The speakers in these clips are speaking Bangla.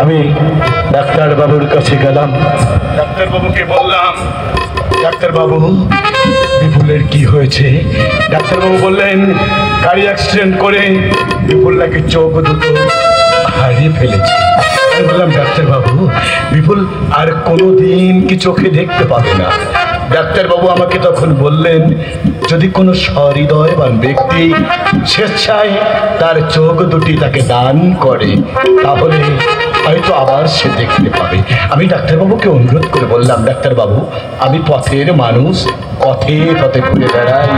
আমি ডাক্তার বাবুর কাছে গেলাম। ডাক্তার বাবুকে বললাম, ডাক্তার বাবু বিপুলের কি হয়েছে? ডাক্তার বাবু বললেন গাড়ি অ্যাক্সিডেন্ট করে বিপুল নাকি চোখ দুটো হারিয়ে ফেলেছে। আমি বললাম ডাক্তার বাবু বিপুল আর কোনোদিন কি চোখে দেখতে পাবে না। ডাক্তার বাবু আমাকে তখন বললেন যদি কোনো সহৃদয়বান ব্যক্তি স্বেচ্ছায় তার চোখ দুটি তাকে দান করে তাহলে হয়তো আবার সে দেখতে পাবে। আমি ডাক্তারবাবুকে অনুরোধ করে বললাম ডাক্তারবাবু আমি পথের মানুষ, পথে পথে ঘুরে বেড়াই,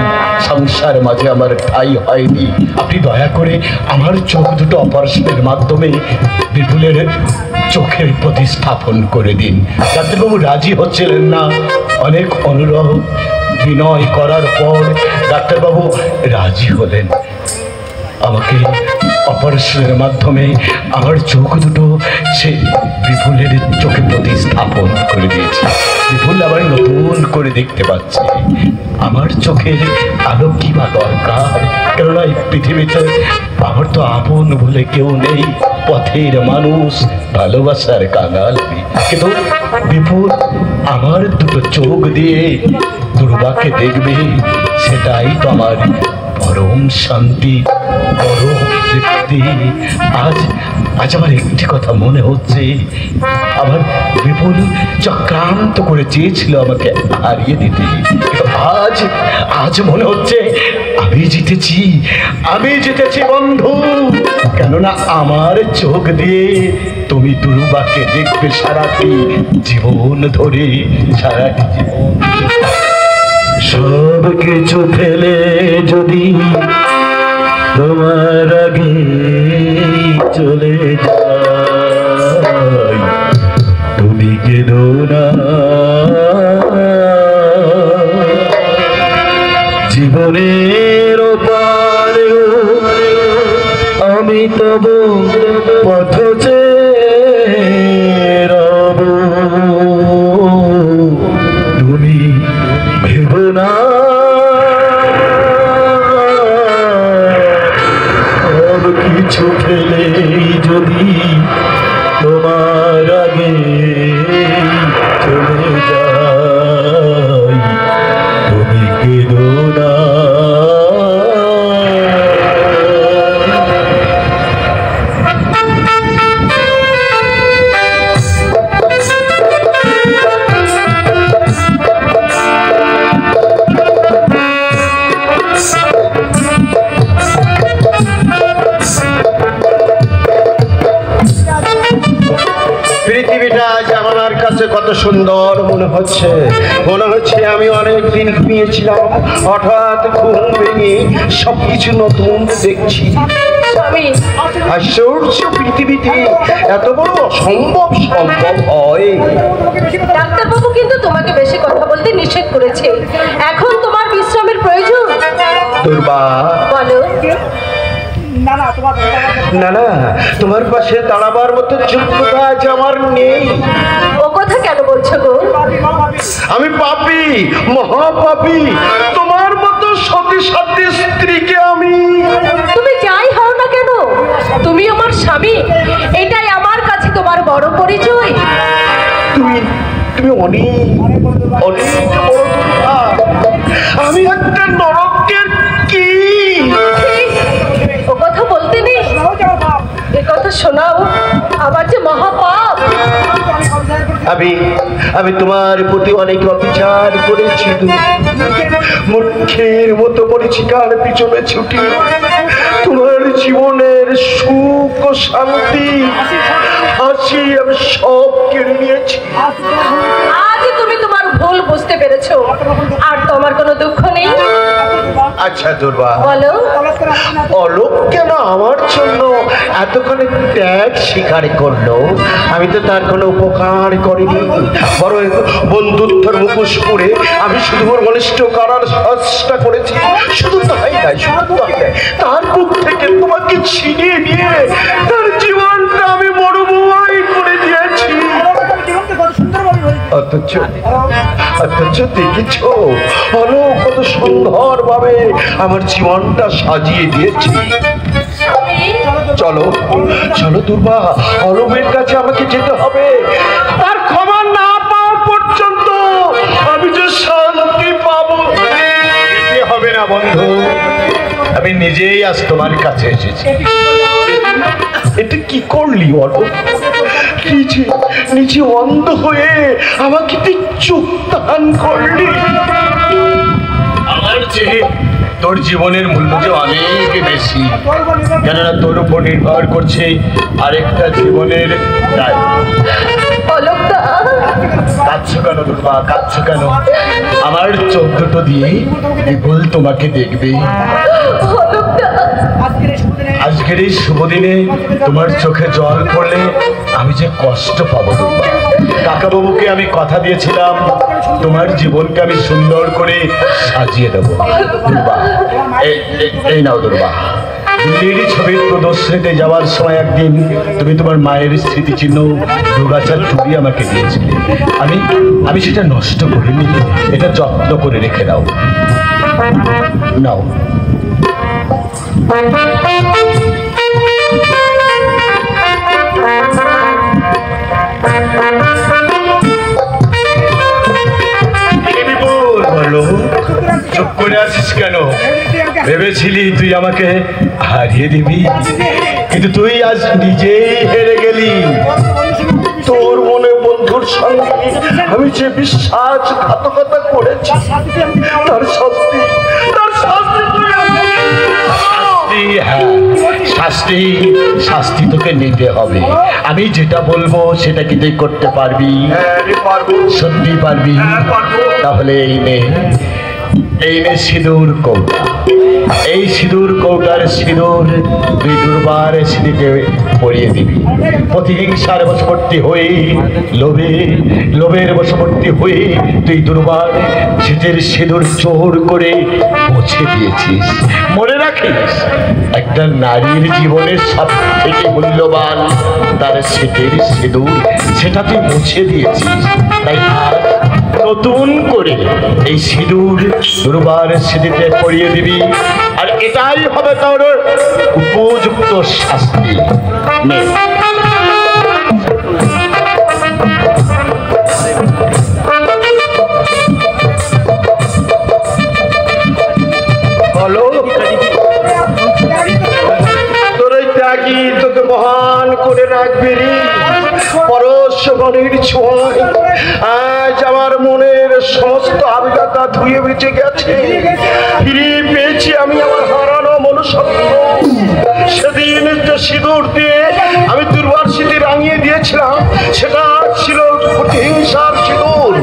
সংসার মাঝে আমার ঠাঁই হয়নি, আপনি দয়া করে আমার চোখ দুটো অপারেশনের মাধ্যমে বিপুলের চোখের প্রতিস্থাপন করে দিন। ডাক্তারবাবু রাজি হচ্ছিলেন না। অনেক অনুরোধ বিনয় করার পর ডাক্তারবাবু রাজি হলেন। আমাকে অপারেশনের মাধ্যমে আমার চোখ দুটো সে বিপুলের চোখে প্রতিস্থাপন করে দিয়েছে। বিপুল আবার নতুন করে দেখতে পাচ্ছে। আমার চোখের আলো কি বা দরকার? কেননা এই পৃথিবীতে আমার তো আপন বলে কেউ নেই, পথের মানুষ, ভালোবাসার কাঙাল। কিন্তু বিপুল আমার দুটো চোখ দিয়ে দুর্বাকে দেখবে, সেটাই তো আমার পরম শান্তি, পরম তৃপ্তি। আজ আমার একটি কথা মনে হচ্ছে, আমার বিপুল চক্রান্ত করে চেয়েছিল আমাকে হারিয়ে দিতে, কিন্তু আজ মনে হচ্ছে আমি জিতেছি বন্ধু। কেননা আমার চোখ দিয়ে তুমি দুর্বাকে দেখবে সারাটি জীবন ধরে, সারাটি জীবন। সব কিছু ফেলে যদি তোমার আগে চলে যাই, তুমি কেঁদো না, জীবনের পারে আমি তব পথ চেয়ে রব, তুমি ভেবো না সব কিছু ফেলে যদি তোমার আগে চলে যাই, তুমি কেঁদো না। পৃথিবীটা আজ আমার কাছে কত সুন্দর মনে হচ্ছে আমি অনেক দিন ঘুমিয়েছিলাম, হঠাৎ ঘুম ভেঙে সবকিছু নতুন দেখছি। আশ্চর্য, পৃথিবীতে এত বড় অসম্ভব সম্ভব হয়। ডাক্তারবাবু কিন্তু তোমাকে বেশি কথা বলতে নিষেধ করেছে, এখন তোমার বিশ্রামের প্রয়োজন। দুর্বা বলো। না, তোমার পাশে দাঁড়াবার মতো যোগ্যতা আজ আমার নেই। ও কথা কেন বলছো গো? আমি পাপী, মহাপাপী। তোমার মতো সতী সাধ্যী স্ত্রীকে আমি। তুমি যাই হও না কেন, তুমি আমার স্বামী, এটাই আমার কাছে তোমার বড় পরিচয়। তুমি অনেক বড় দুর্ভা। আমি একটা নরকের কি? ও কথা বলতে নেই, এ কথা শোনাও আবার যে মহাপাপ। আমি তোমার প্রতি অনেক অবিচার করেছি, মূর্খের মতো পরিচিকার পিছনে ছুটি তোমার জীবনের সুখ ও শান্তি, হাসি আমি সব কেড়ে নিয়েছি। আজ তুমি তোমার ভুল বুঝতে পেরেছো, আর তোমার কোনো দুঃখ নেই। আচ্ছা দুর্বা, বলো। অলোক কেন আমার জন্য এতখানি ত্যাগ স্বীকার করলো? আমি তো তার কোনো উপকার করিনি, বরং বন্ধুত্বের মুখোশ পরে আমি শুধু ওর ঘনিষ্ঠ করার চেষ্টা করেছি। শুধু তাই নয়, তার বুক থেকে তোমাকে ছিনিয়ে নিয়ে তার জীবনটা আমি মরুময় করে দিয়েছি। অথচ দেখেছ অলোক কত সুন্দর ভাবে আমার জীবনটা সাজিয়ে দিয়েছি। চলো দুর্বা, অলোকের কাছে আমাকে যেতে হবে। তার ক্ষমা না পাওয়া পর্যন্ত আমি যে শান্তি পাবো যেতে হবে না বন্ধু। আমি নিজেই আজ তোমার কাছে এসেছি। এটা কি করলি অর্ক? নিজে অন্ধ হয়ে আমাকে তুই চোখ দান করলি। আমার চেয়ে তোর জীবনের মূল্য যে অনেক বেশি, কেননা তোর উপর নির্ভর করছে আরেকটা জীবনের দায়। কাঁদছো কেন দুর্বা, কাঁদছো কেন? আমার চোখ দুটো দিয়ে বিপুল তোমাকে দেখবে। আজকের এই শুভ দিনে তোমার চোখে জল পড়লে আমি যে কষ্ট পাবো দুর্বা। কাকা বাবুকে আমি কথা দিয়েছিলাম তোমার জীবনকে আমি সুন্দর করে সাজিয়ে দেবো দুর্বা। এই নাও দুর্বা, দিল্লির ছবির প্রদর্শনীতে যাওয়ার সময় একদিন তুমি তোমার মায়ের স্মৃতিচিহ্ন দুর্গাচার টুপি আমাকে দিয়েছিলে। আমি সেটা নষ্ট করিনি, এটা যত্ন করে রেখে দাও। নাও। বলো, চুপ করে আছিস কেন? ভেবেছিলি তুই আমাকে হারিয়ে দিবি, কিন্তু তুই আজ নিজেই হেরে গেলি। তোর মনে বন্ধুর সঙ্গে আমি যে বিশ্বাসঘাতকতা করেছি তার শাস্তি হ্যাঁ, শাস্তি তোকে নিতে হবে। আমি যেটা বলবো সেটা কি তুই করতে পারবি? সত্যি পারবি? তাহলে এই নে সিঁদুর কৌটা। এই সিঁদুর কৌটার সিঁদুর তুই দুর্বার স্মৃতিতে পরিয়ে দিবি। প্রতিহিংসার বশবর্তী হয়ে লোভের বশবর্তী হয়ে তুই দুর্বার স্মৃতির সিঁদুর জোর করে মুছে দিয়েছিস। মনে রাখিস, একটা নারীর জীবনের সব থেকে মূল্যবান তার স্মৃতির সিঁদুর, সেটা তুই মুছে দিয়েছিস। তাই নতুন করে এই সিঁদুর দুর্বার স্মৃতিতে পরিয়ে দিবি, আর এটাই হবে তোর উপযুক্ত শাস্তি। বলো, তোর ওই ত্যাগী তোকে মহান করে রাখবি রে। পরশগণের ছোঁয়ায় আজ আমার মনের সমস্ত আবিদাতা ধুয়ে বেঁচে গেছে। ফিরে পেয়েছি আমি আমার হারানো মনুষ্যত্ব। সেদিন যে সিঁদুর দিয়ে আমি দুর্বার স্মৃতি রাঙিয়ে দিয়েছিলাম সেটা ছিল প্রতিহিংসার সিঁদুর।